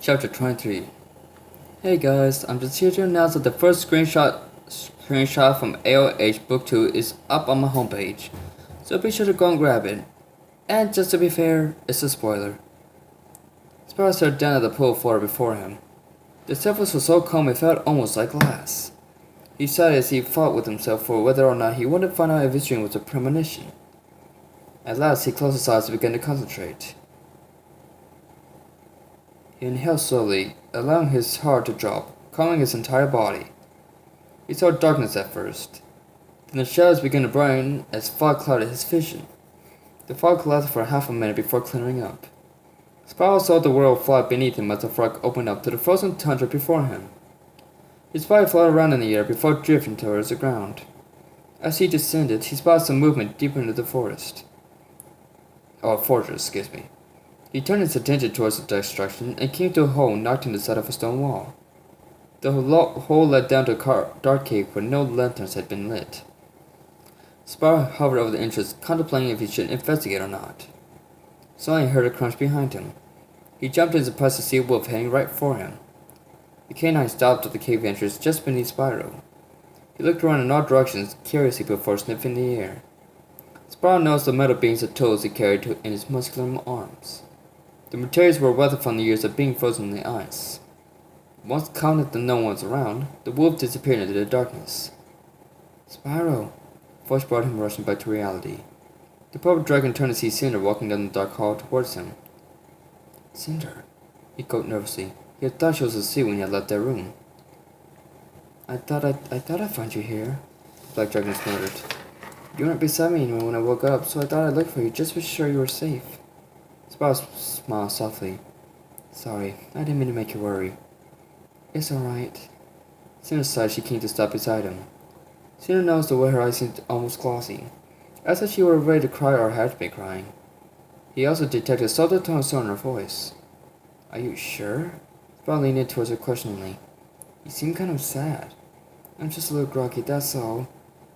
Chapter 23. Hey guys, I'm just here to announce that the first screenshot from AOH Book 2 is up on my homepage, so be sure to go and grab it. And just to be fair, it's a spoiler. Spyro stared down at the pool floor before him. The surface was so calm it felt almost like glass. He sighed as he fought with himself for whether or not he wanted to find out if his dream was a premonition. At last, he closed his eyes and began to concentrate. He inhaled slowly, allowing his heart to drop, calming his entire body. He saw darkness at first. Then the shadows began to brighten as fog clouded his vision. The fog lasted for half a minute before clearing up. Spyro saw the world fly beneath him as the fog opened up to the frozen tundra before him. His body floated around in the air before drifting towards the ground. As he descended, he spotted some movement deeper into the fortress. He turned his attention towards the destruction and came to a hole knocked in the side of a stone wall. The hole led down to a dark cave where no lanterns had been lit. Spyro hovered over the entrance, contemplating if he should investigate or not. Suddenly he heard a crunch behind him. He jumped in surprise to see a wolf heading right for him. The canine stopped at the cave entrance just beneath Spyro. He looked around in all directions curiously before sniffing the air. Spyro noticed the metal beams of tools he carried in his muscular arms. The materials were weathered from the years of being frozen in the ice. Once confident that no one was around, the wolf disappeared into the darkness. Spyro! A voice brought him rushing back to reality. The purple dragon turned to see Cinder walking down the dark hall towards him. Cinder, he called nervously. He had thought she was asleep when he had left their room. I thought I'd find you here, the black dragon snorted. You weren't beside me when I woke up, so I thought I'd look for you just to be sure you were safe. Spyro smiled softly. Sorry, I didn't mean to make you worry. It's alright. Cinder sighed. She came to stop beside him. Cinder noticed the way her eyes seemed almost glossy, as if she were ready to cry or had been crying. He also detected a subtle tone of sorrow in her voice. Are you sure? Spyro leaned in towards her questioningly. You seem kind of sad. I'm just a little groggy, that's all.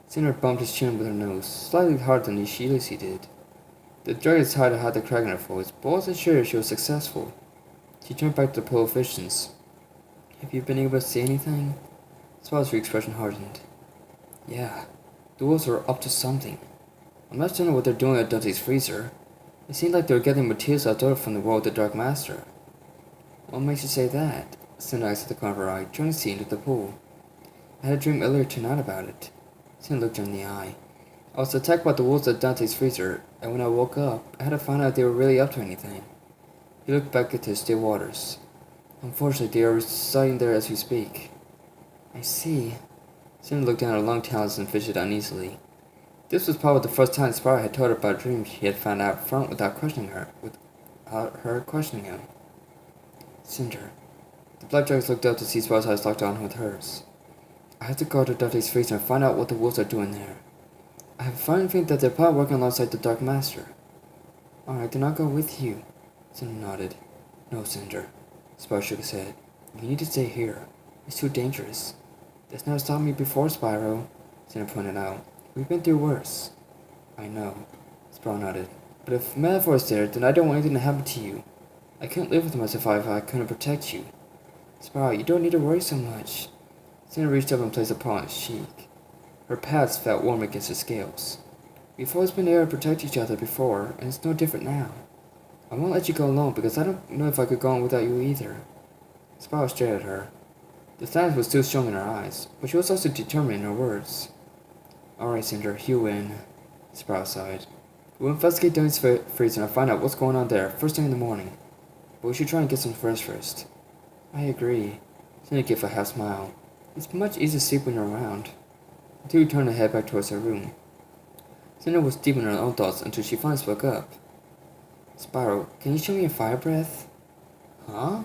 Cinder bumped his chin with her nose, slightly harder than she usually did. The dragon tried to hide the crack in her voice, but wasn't sure if she was successful. She turned back to the pool of visions. Have you been able to see anything? Spyro's expression hardened. Yeah, the wolves are up to something. I'm not certain what they're doing at Dante's freezer. It seemed like they were getting materials left over from the world of the Dark Master. What makes you say that? Cinder asked at the corner of her eye, trying to see into the pool. I had a dream earlier tonight about it. Cinder looked her in the eye. I was attacked by the wolves at Dante's freezer, and when I woke up, I had to find out if they were really up to anything. He looked back into still waters. Unfortunately, they are residing there as we speak. I see. Cinder looked down at her long talons and fidgeted uneasily. This was probably the first time Spyro had told her about a dream he had found out front without her questioning him. Cinder. The black dragons looked up to see Spyro's eyes locked on with hers. I have to go to Dante's freezer and find out what the wolves are doing there. I have a funny feeling that they're probably working alongside the Dark Master. Alright, then I'll go with you. Cinder nodded. No, Cinder. Spyro shook his head. You need to stay here. It's too dangerous. That's never stopped me before, Spyro, Cinder pointed out. We've been through worse. I know. Spyro nodded. But if Metaphor is there, then I don't want anything to happen to you. I couldn't live with myself if I couldn't protect you. Spyro, you don't need to worry so much. Cinder reached up and placed a paw on his cheek. Her pads felt warm against his scales. We've always been able to protect each other before, and it's no different now. I won't let you go alone because I don't know if I could go on without you either. Spyro stared at her. The sadness was still strong in her eyes, but she was also determined in her words. Alright, Cinder, you win. Spyro sighed. We'll investigate Dante's freezer and find out what's going on there first thing in the morning. But we should try and get some rest first. I agree. Cinder gave a half smile. It's much easier to sleep when you're around. The two turned her head back towards her room. Cinder was deep in her own thoughts until she finally spoke up. Spyro, can you show me your fire breath? Huh?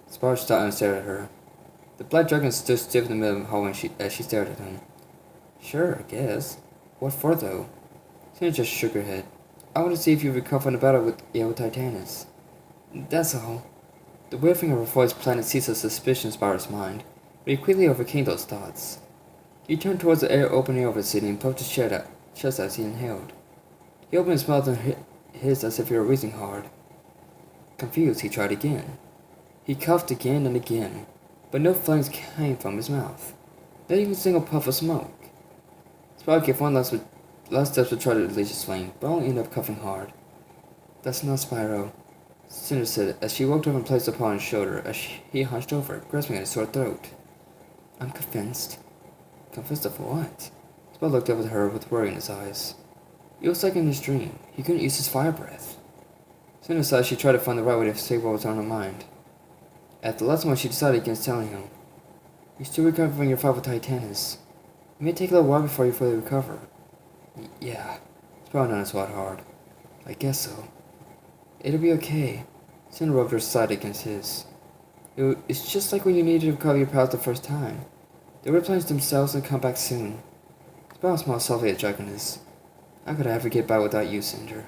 Spyro stopped and stared at her. The black dragon stood stiff in the middle of the hallway as she stared at him. Sure, I guess. What for, though? Cinder just shook her head. I want to see if you recover from the battle with Yellow Titanus. That's all. The weird thing of her voice planted seeds of suspicion in Spyro's mind, but he quickly overcame those thoughts. He turned towards the air opening over the city and puffed his chest as he inhaled. He opened his mouth and hissed as if he were wheezing hard. Confused, he tried again. He coughed again and again, but no flames came from his mouth. Not even a single puff of smoke. Spyro gave one last step to try to release his flame, but only ended up coughing hard. That's not Spyro, Cinder said as she walked over and placed a paw on his shoulder as he hunched over, grasping at his sore throat. I'm convinced. Convinced of what? Spyro looked up at her with worry in his eyes. It was like in his dream. He couldn't use his fire breath. Cinder sighed as she tried to find the right way to say what was on her mind. At the last moment, she decided against telling him. You're still recovering from your fight with Titanus. It may take a little while before you fully recover. Yeah. Spyro nodded swat hard. I guess so. It'll be okay. Cinder rubbed her side against his. It's just like when you needed to recover your powers the first time. They replenish themselves and come back soon. Spyro smiled softly at Dragonus. How could I ever get by without you, Cinder?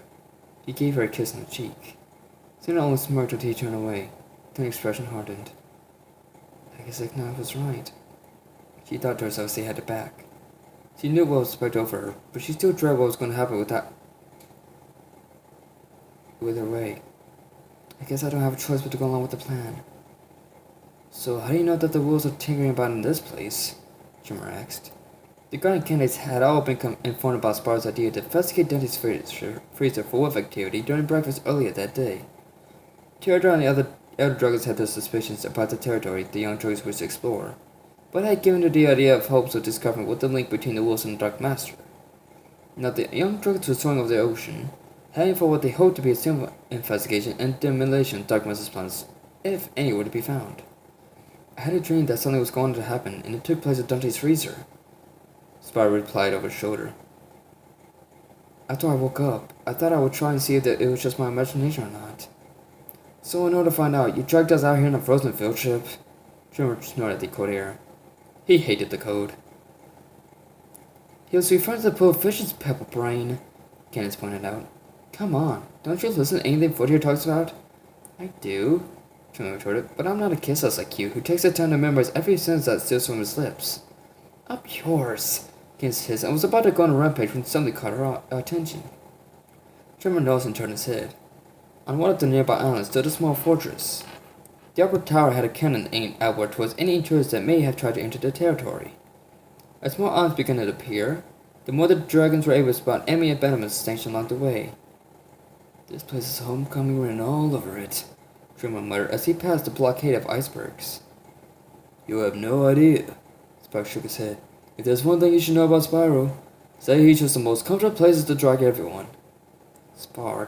He gave her a kiss on the cheek. Cinder only smirked until he turned away. Then the expression hardened. I guess Ignite was right. She thought to herself as they headed back. She knew what was expected of her, but she still dreaded what was going to happen with her way. I guess I don't have a choice but to go along with the plan. So how do you know that the wolves are tinkering about in this place? Trimmer asked. The Guardian candidates had all been informed about Spyro's idea to investigate Dante's freezer for wolf activity during breakfast earlier that day. Pterodon and the other elder druggers had their suspicions about the territory the young druggers wished to explore, but had given her the idea of hopes of discovering what the link between the wolves and the Dark Master. Now the young druggers were soaring over the ocean, heading for what they hoped to be a simple investigation and demolition of Dark Master's plans, if any were to be found. I had a dream that something was going to happen, and it took place at Dante's freezer. Spyro replied over his shoulder. After I woke up, I thought I would try and see if it was just my imagination or not. So in order to find out, you dragged us out here on a frozen field trip? Trimmer snorted at the code error. He hated the code. He was referring to the pool of fishes, Pebble Brain, Candace pointed out. Come on, don't you listen to anything Foot here talks about? I do, Trimmer retorted, but I'm not a kissass like you, who takes the time to memorize every sentence that steals from his lips. Up yours, Candace hissed, and was about to go on a rampage when something caught her attention. Trimmer noticed and turned his head. On one of the nearby islands stood a small fortress. The upper tower had a cannon aimed outward towards any intruders that may have tried to enter the territory. As more islands began to appear, the more the dragons were able to spot enemy abandonments stationed along the way. This place is homecoming written all over it, Trimmer muttered as he passed the blockade of icebergs. You have no idea, Spyro shook his head. If there's one thing you should know about Spyro, say he chose the most comfortable places to drag everyone. Spyro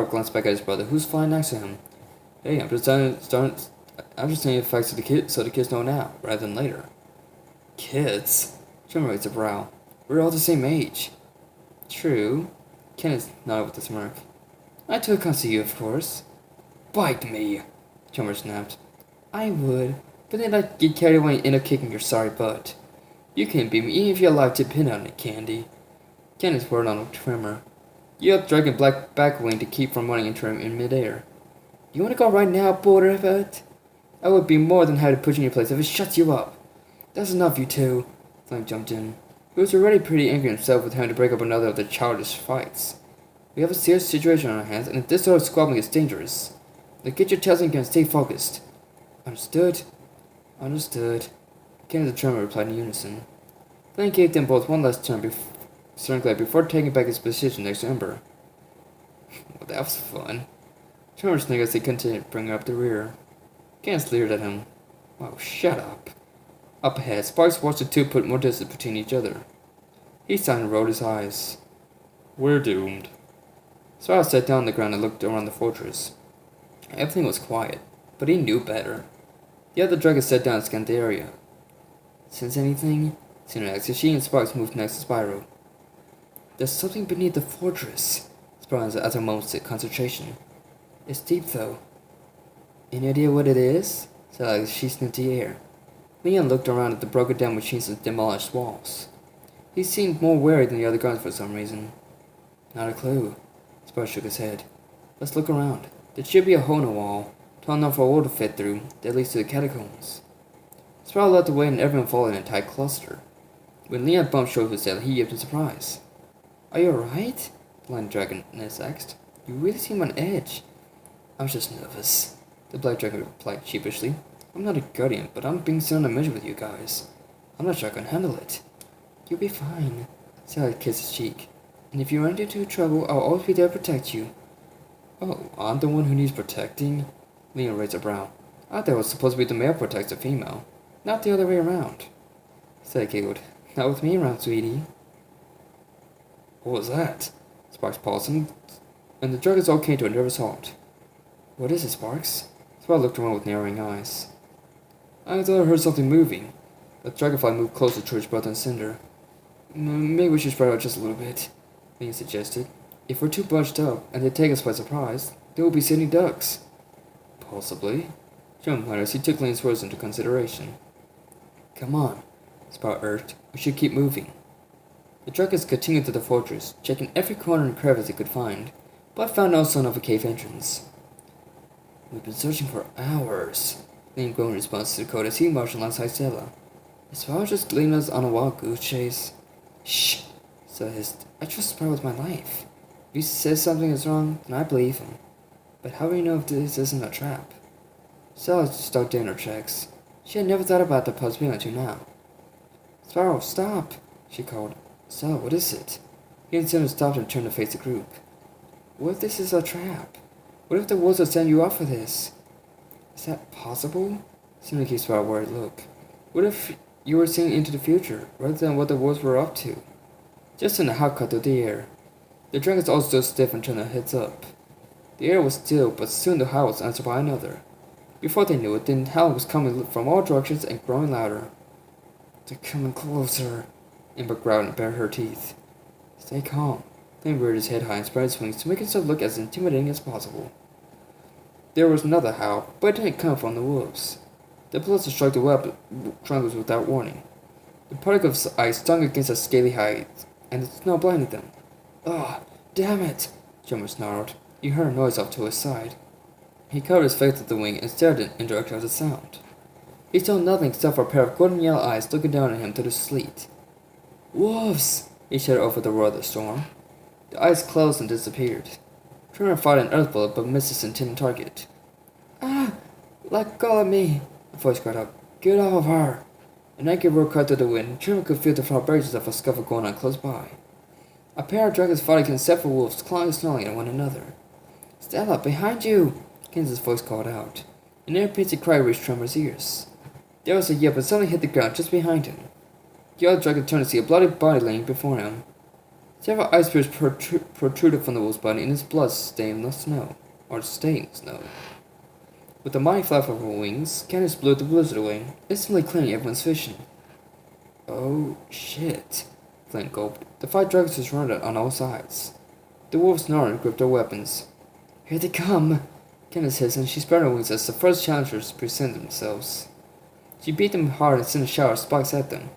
glanced back at his brother, who was flying next to him. Hey, I'm just saying the facts to the kids so the kids know now, rather than later. Kids? Trimmer raised a brow. We're all the same age. True. Kenneth nodded with a smirk. I too can't see you, of course. Bite me, Trimmer snapped. I would, but then I'd get carried away and end up kicking your sorry butt. You can't beat me even if you're alive to pin on it, Candy. Kenneth whirled on Trimmer. You have Dragon Black Backwing to keep from running into him in midair. You want to go right now, Borderhead? I would be more than happy to put you in your place if it shuts you up. That's enough, you two. Flame jumped in. He was already pretty angry himself with having to break up another of the childish fights. We have a serious situation on our hands, and this sort of squabbling is dangerous. Now get your tails in and stay focused. Understood? Understood. Kenneth and Trimmer replied in unison. Flame gave them both one last turn before taking back his position next to Ember. Well, that was fun. Trimmer sniggered as he continued to bring up the rear. Kenneth leered at him. Oh, shut up. Up ahead, Sparks watched the two put more distance between each other. He sighed and rolled his eyes. We're doomed. Spyro sat down on the ground and looked around the fortress. Everything was quiet, but he knew better. The other dragons sat down and scanned the area. Sense anything? Cinder asked as she and Sparks moved next to Spyro. There's something beneath the fortress, Spyro answered after a moment's concentration. It's deep, though. Any idea what it is? Said Alex as she sniffed the air. Leon looked around at the broken down machines and demolished walls. He seemed more wary than the other guards for some reason. Not a clue. Spyro shook his head. Let's look around. There should be a hole in the wall, tall enough for a wall to fit through, that leads to the catacombs. Spyro led the way and everyone followed in a tight cluster. When Leon bumped shoulders with Sally, he yipped in surprise. Are you alright? The Blind Dragoness asked. You really seem on edge. I was just nervous. The black dragon replied sheepishly. I'm not a guardian, but I'm being sent on a mission with you guys. I'm not sure I can handle it. You'll be fine. Sally kissed his cheek. And if you run into trouble, I'll always be there to protect you. Oh, I'm the one who needs protecting? Lena raised her brow. I thought it was supposed to be the male protects the female, not the other way around. Sally giggled. Not with me around, sweetie. What was that? Sparks paused, and the dragons all came to a nervous halt. What is it, Sparks? Sparks looked around with narrowing eyes. I thought I heard something moving. The dragonfly moved closer to his brother and Cinder. Maybe we should spread out just a little bit, Lena suggested. If we're too bunched up and they take us by surprise, they will be sitting ducks. Possibly. John muttered as he took Lena's words into consideration. Come on, Sprout urged. We should keep moving. The dragons continued to the fortress, checking every corner and crevice they could find, but found no sign of a cave entrance. We've been searching for hours, Lena groaned in response to the code as he marched alongside Stella. Is Sprout just leading us on a wild goose chase? Shh, Stella hissed. I trust Sprout with my life. If he says something is wrong, then I believe him. But how do we know if this isn't a trap? Stella stuck in her tracks. She had never thought about the possibility until now. Sparrow, stop! She called. Stella, what is it? He and Cinder stopped and turned to face the group. What if this is a trap? What if the wolves will send you off for this? Is that possible? Cinder gave Sparrow a worried look. What if you were seeing into the future, rather than what the wolves were up to? Just then a howl cut through the air. The dragons all stood stiff and turned their heads up. The air was still, but soon the howl was answered by another. Before they knew it, the howl was coming from all directions and growing louder. They're coming closer, Ember growled and bared her teeth. Stay calm. Flame reared his head high and spread his wings to make himself look as intimidating as possible. There was another howl, but it didn't come from the wolves. The bullets struck the web trangles without warning. The particles of ice stung against their scaly hides, and the snow blinded them. Ugh, damn it! Jumper snarled. He heard a noise off to his side. He covered his face with the wing and stared in the direction of the sound. He saw nothing except for a pair of golden yellow eyes looking down at him through the sleet. Wolves! He shouted over the roar of the storm. The eyes closed and disappeared. Tremor fired an earth bullet but missed his intended target. Ah! Let go of me! A voice cried out. Get off of her! An angry roar cut through the wind. Tremor could feel the vibrations of a scuffle going on close by. A pair of dragons fought against several wolves, clawing and snarling at one another. Stella, behind you! Kansas' voice called out. An air-piercing cry reached Tremor's ears. There was a yell, but suddenly hit the ground just behind him. The other dragon turned to see a bloody body laying before him. Several ice spears protruded from the wolf's body, and his blood stained the snow. With a mighty flap of her wings, Candace blew the blizzard away, instantly clearing everyone's vision. Oh, shit, Flint gulped. The 5 dragons were surrounded on all sides. The wolves snarled and gripped their weapons. Here they come! Candace hissed, and she spread her wings as the first challengers presented themselves. She beat them hard and sent a shower of spikes at them.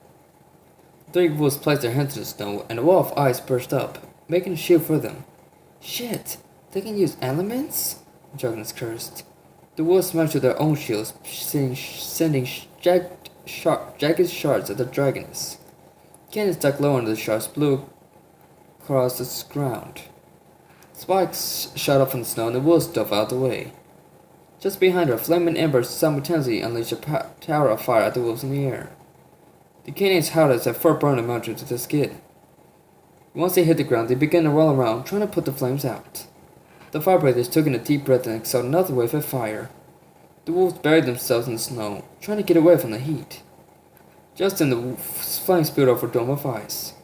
The 3 wolves placed their hands in the snow, and a wall of ice burst up, making a shield for them. Shit! They can use elements? The dragons cursed. The wolves smashed with their own shields, sending jagged shards at the dragons. Candace ducked low under the shards, blew across the ground. Spikes shot up from the snow, and the wolves dove out of the way. Just behind her, Flame and Ember simultaneously unleashed a tower of fire at the wolves in the air. The Canaanites howled as their fur burned and melted to the skin. Once they hit the ground, they began to roll around, trying to put the flames out. The firebreathers took in a deep breath and exhaled another wave of fire. The wolves buried themselves in the snow, trying to get away from the heat. Just then, the flames spewed over a dome of ice.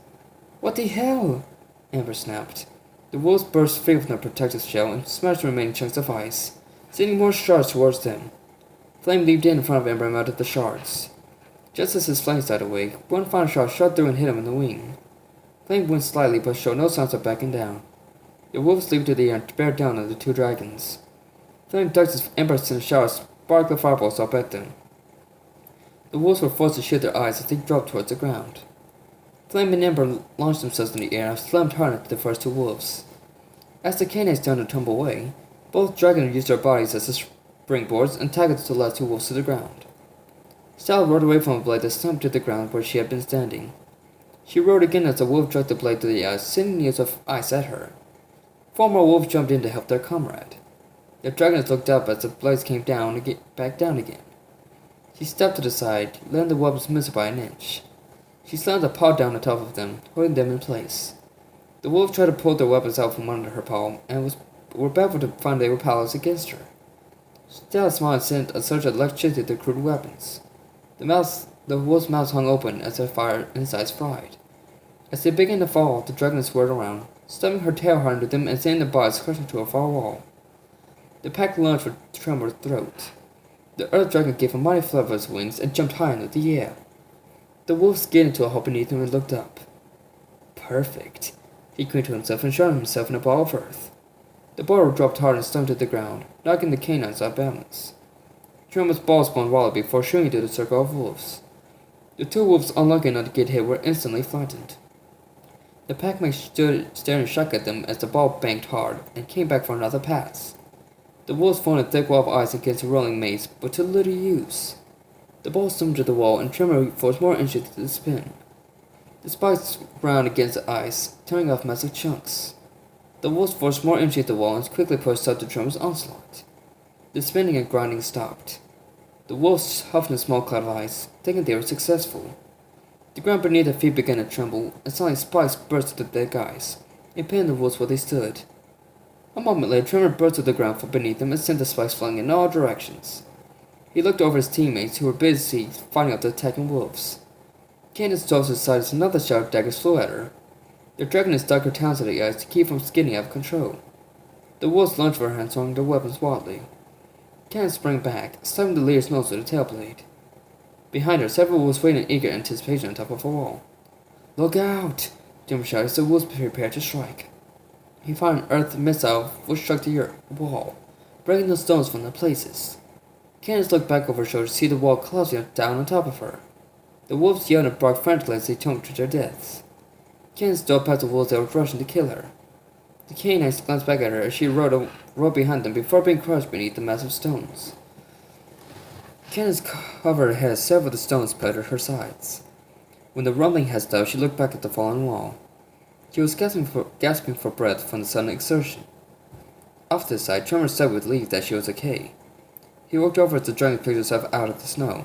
What the hell? Ember snapped. The wolves burst free from their protective shell and smashed the remaining chunks of ice, sending more shards towards them. Flame leaped in front of Ember and melted the shards. Just as his flames died away, one final shard shot through and hit him in the wing. Flame winced slightly but showed no signs of backing down. The wolves leaped to the air and bear down on the 2 dragons. Flame ducked as Ember sent a shower of sparkling fireballs up at them. The wolves were forced to shield their eyes as they dropped towards the ground. Flame and Ember launched themselves in the air and slammed hard into the first 2 wolves. As the Canaanites started to tumble away, both dragons used their bodies as springboards and tackled the last 2 wolves to the ground. Stella rolled away from a blade that slumped to the ground where she had been standing. She roared again as the wolf dragged the blade to the ice, sending needles of ice at her. 4 more wolves jumped in to help their comrade. The dragoness looked up as the blades came back down again. She stepped to the side, letting the webs miss by an inch. She slammed a paw down on top of them, holding them in place. The wolves tried to pull their weapons out from under her paw, and were baffled to find they were powerless against her. Stella's smile sent a surge of electricity to the crude weapons. The wolf's mouth hung open as their fire insides fried. As they began to fall, the dragoness whirled around, stabbing her tail hard into them and sending the bodies crashing to a far wall. The pack lunged for Tremor's throat. The earth dragon gave a mighty flap of his wings and jumped high into the air. The wolf skidded into a hole beneath him and looked up. Perfect, he grinned to himself and shot himself in a ball of earth. The boar dropped hard and slumped to the ground, knocking the canines off balance. Tremor's ball spun wildly before shooting through the circle of wolves. The two wolves unlucky enough to get hit were instantly flattened. The packmate stood staring shocked at them as the ball banked hard and came back for another pass. The wolves formed a thick wall of ice against the rolling maze, but to little use. The ball stumbled to the wall, and Tremor forced more inches to the spin. The spikes ground against the ice, tearing off massive chunks. The wolves forced more inches to the wall and quickly pushed up to Tremor's onslaught. The spinning and grinding stopped. The wolves huffed in a small cloud of ice, thinking they were successful. The ground beneath their feet began to tremble, and suddenly spikes burst into the thick ice, impeding the wolves where they stood. A moment later, Tremor burst to the ground from beneath them and sent the spikes flying in all directions. He looked over his teammates, who were busy fighting off the attacking wolves. Candace dove to the side as another shower of daggers flew at her. The dragoness dug her talons into the ice to keep from skidding out of control. The wolves lunged for her and swung their weapons wildly. Candace sprang back, slapping the leader's nose with a tail blade. Behind her, several wolves waited in eager anticipation on top of a wall. "Look out!" Tremor shouted as the wolves prepared to strike. He fired an earth missile which struck the wall, breaking the stones from their places. Candace looked back over her shoulder to see the wall collapsing down on top of her. The wolves yelled and barked frantically as they jumped to their deaths. Candace dove past the wolves that were rushing to kill her. The canines glanced back at her as she rode behind them before being crushed beneath the massive stones. Candace covered her head as several of the stones splattered her sides. When the rumbling had stopped, she looked back at the fallen wall. She was gasping for breath from the sudden exertion. Off to the side, Tremor said with relief that she was okay. He walked over as the dragon picked herself out of the snow.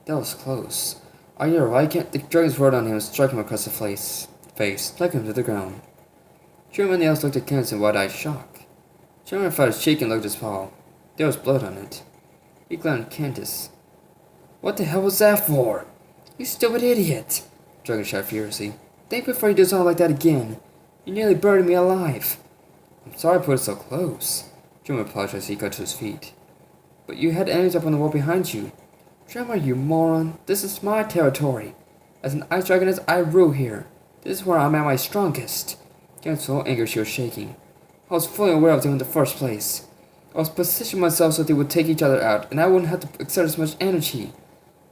That was close. "Are you alright? The dragons roared on him and struck him across the face, knocking him to the ground. Tremor and the others looked at Candace in wide-eyed shock. Tremor felt his cheek and looked at his paw. There was blood on it. He glared at Candace. "What the hell was that for?" "You stupid idiot!" the dragon shouted furiously. "Think before you do something like that again. You nearly buried me alive." "I'm sorry I put it so close," Tremor apologized as he got to his feet. "But you had enemies up on the wall behind you." "Tremor, you moron. This is my territory. As an ice dragoness, I rule here. This is where I'm at my strongest." Candace was so angry she was shaking. "I was fully aware of them in the first place. I was positioning myself so they would take each other out, and I wouldn't have to exert as much energy.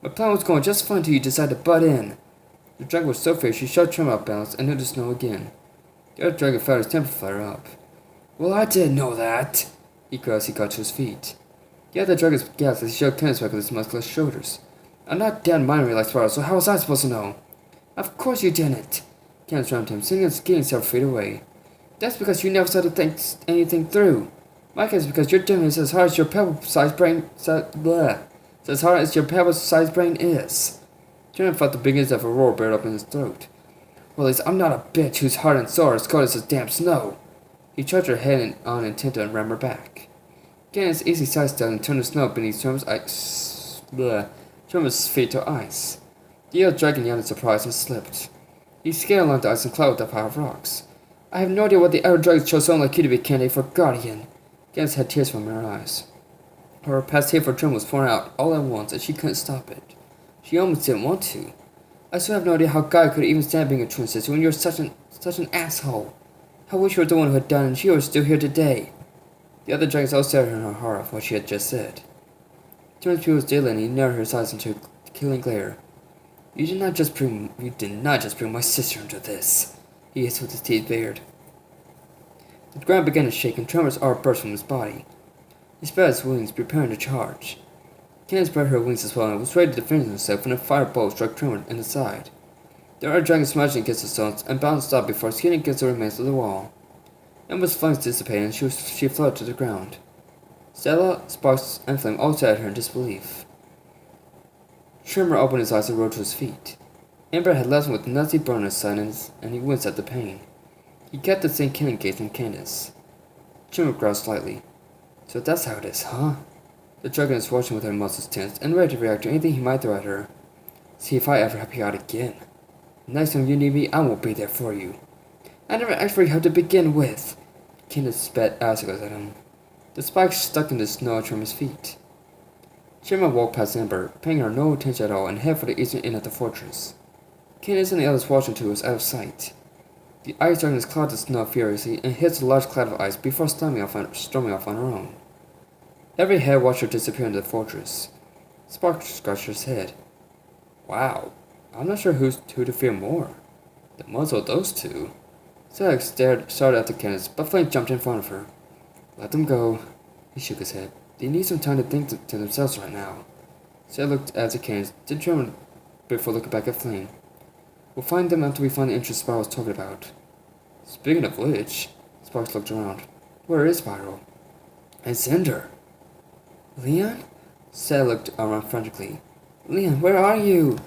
My plan was going just fine until you decided to butt in." The dragon was so fierce she shoved Tremor off balance and into the snow again. The other dragon felt his temper flare up. "Well, I didn't know that," he cried as he got to his feet. The other dragon gasped as he shoved Candace back with his muscular shoulders. "I'm not dead minding like Spyro, so how was I supposed to know?" "Of course you didn't." Candace rammed him, sitting and skidding several feet away. "That's because you never started to think anything through. My guess is because your dummy is as hard as your pebble-sized brain. As hard as your pebble-sized brain is." Tremor felt the beginnings of a roar build up in his throat. "Well, at least I'm not a bitch whose heart and soul are as cold as this damn snow." He charged her head on intent to ram her back. Candace easily sidestepped and turned the snow beneath Tremor's feet to ice. The other dragon yelled in surprise and slipped. He skated along the ice and climbed up a pile of rocks. "I have no idea what the other dragons chose someone like you to be candidate for guardian." Candace had tears from her eyes. Her past hate for Tremor was pouring out all at once, and she couldn't stop it. She almost didn't want to. "I still have no idea how God could even stand being a twin sister when you're such an asshole. I wish you were the one who had done it and she was still here today." The other dragons all stared at her in horror of what she had just said. Tremor's pupils dilated and he narrowed his eyes into a killing glare. You did not just bring my sister into this," he hissed with his teeth bared. The ground began to shake and Tremor's arm burst from his body. He spread his wings, preparing to charge. Candace spread her wings as well and was ready to defend herself when a firebolt struck Tremor in the side. The other dragon smashed against the stones and bounced up before skidding against the remains of the wall. Emma's flames dissipated and she floated to the ground. Stella, Sparks, and Flame all stared at her in disbelief. Trimmer opened his eyes and rose to his feet. Amber had left him with a nasty burn on his side and he winced at the pain. He kept the same killing gaze on Candace. Trimmer growled slightly. So that's how it is, huh? The dragon is watching with her muscles tense and ready to react to anything he might throw at her. See if I ever help you out again. Next time you need me, I won't be there for you. I never asked for your help to begin with. Candace spat icicles at him. The spikes stuck in the snow at Trimmer's feet. Trimmer walked past Amber, paying her no attention at all, and headed for the eastern end of the fortress. Candace and the others watching too was out of sight. The ice darkness clouded the snow furiously and hit a large cloud of ice before storming off on her own. Every head watched her disappear into the fortress. Sparks scratched his head. Wow, I'm not sure who to fear more. The muzzle of those two. Zelig started after Candace, but Flame jumped in front of her. Let them go. He shook his head. They need some time to think to themselves right now. Zelig looked at Candace, determined before looking back at Flame. We'll find them after we find the entrance Spyro was talking about. Speaking of which, Sparks looked around. Where is Spyro? And Cinder. Leon? Zelig looked around frantically. Leon, where are you?